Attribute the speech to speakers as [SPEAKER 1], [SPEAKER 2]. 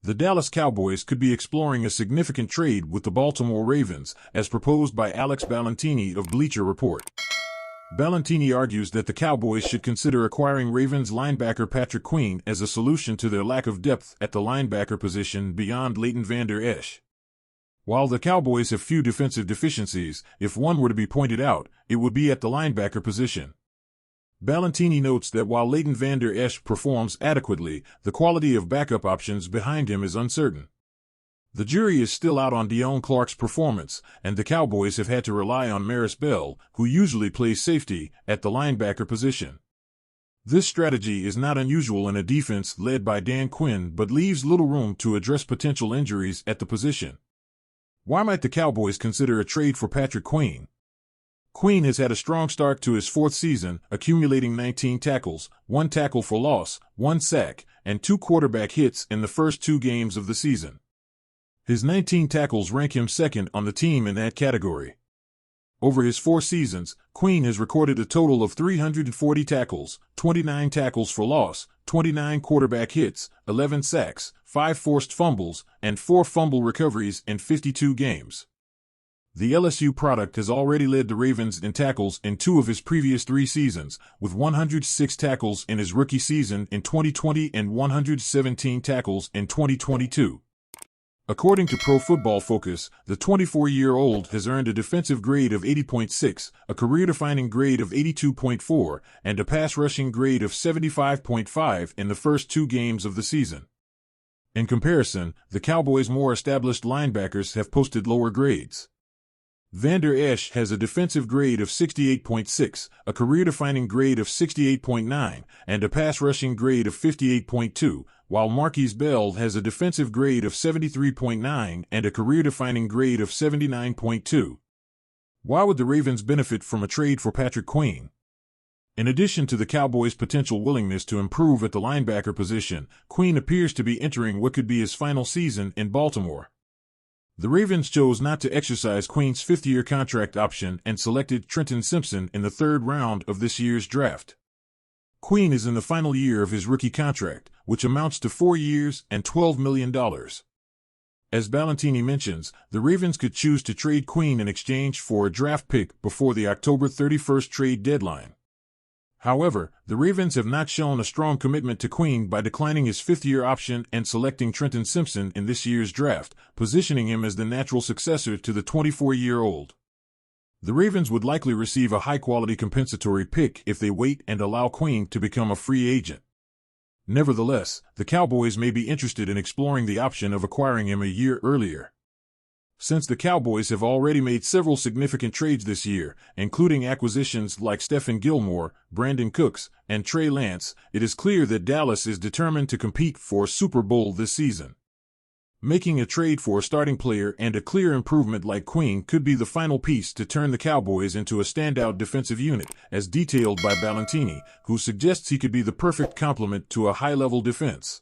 [SPEAKER 1] The Dallas Cowboys could be exploring a significant trade with the Baltimore Ravens, as proposed by Alex Ballantini of Bleacher Report. Ballantini argues that the Cowboys should consider acquiring Ravens linebacker Patrick Queen as a solution to their lack of depth at the linebacker position beyond Leighton Vander Esch. While the Cowboys have few defensive deficiencies, if one were to be pointed out, it would be at the linebacker position. Ballantini notes that while Leighton Vander Esch performs adequately, the quality of backup options behind him is uncertain. The jury is still out on Deone Clark's performance, and the Cowboys have had to rely on Maris Bell, who usually plays safety, at the linebacker position. This strategy is not unusual in a defense led by Dan Quinn but leaves little room to address potential injuries at the position. Why might the Cowboys consider a trade for Patrick Queen? Queen has had a strong start to his fourth season, accumulating 19 tackles, 1 tackle for loss, 1 sack, and 2 quarterback hits in the first 2 games of the season. His 19 tackles rank him second on the team in that category. Over his 4 seasons, Queen has recorded a total of 340 tackles, 29 tackles for loss, 29 quarterback hits, 11 sacks, 5 forced fumbles, and 4 fumble recoveries in 52 games. The LSU product has already led the Ravens in tackles in 2 of his previous 3 seasons, with 106 tackles in his rookie season in 2020 and 117 tackles in 2022. According to Pro Football Focus, the 24-year-old has earned a defensive grade of 80.6, a career-defining grade of 82.4, and a pass-rushing grade of 75.5 in the first 2 games of the season. In comparison, the Cowboys' more established linebackers have posted lower grades. Vander Esch has a defensive grade of 68.6, a career-defining grade of 68.9, and a pass-rushing grade of 58.2, while Marquise Bell has a defensive grade of 73.9 and a career-defining grade of 79.2. Why would the Ravens benefit from a trade for Patrick Queen? In addition to the Cowboys' potential willingness to improve at the linebacker position, Queen appears to be entering what could be his final season in Baltimore. The Ravens chose not to exercise Queen's 5th-year contract option and selected Trenton Simpson in the 3rd round of this year's draft. Queen is in the final year of his rookie contract, which amounts to 4 years and $12 million. As Ballantini mentions, the Ravens could choose to trade Queen in exchange for a draft pick before the October 31st trade deadline. However, the Ravens have not shown a strong commitment to Queen by declining his 5th-year option and selecting Trenton Simpson in this year's draft, positioning him as the natural successor to the 24-year-old. The Ravens would likely receive a high-quality compensatory pick if they wait and allow Queen to become a free agent. Nevertheless, the Cowboys may be interested in exploring the option of acquiring him a year earlier. Since the Cowboys have already made several significant trades this year, including acquisitions like Stephon Gilmore, Brandon Cooks, and Trey Lance, it is clear that Dallas is determined to compete for a Super Bowl this season. Making a trade for a starting player and a clear improvement like Queen could be the final piece to turn the Cowboys into a standout defensive unit, as detailed by Ballantini, who suggests he could be the perfect complement to a high-level defense.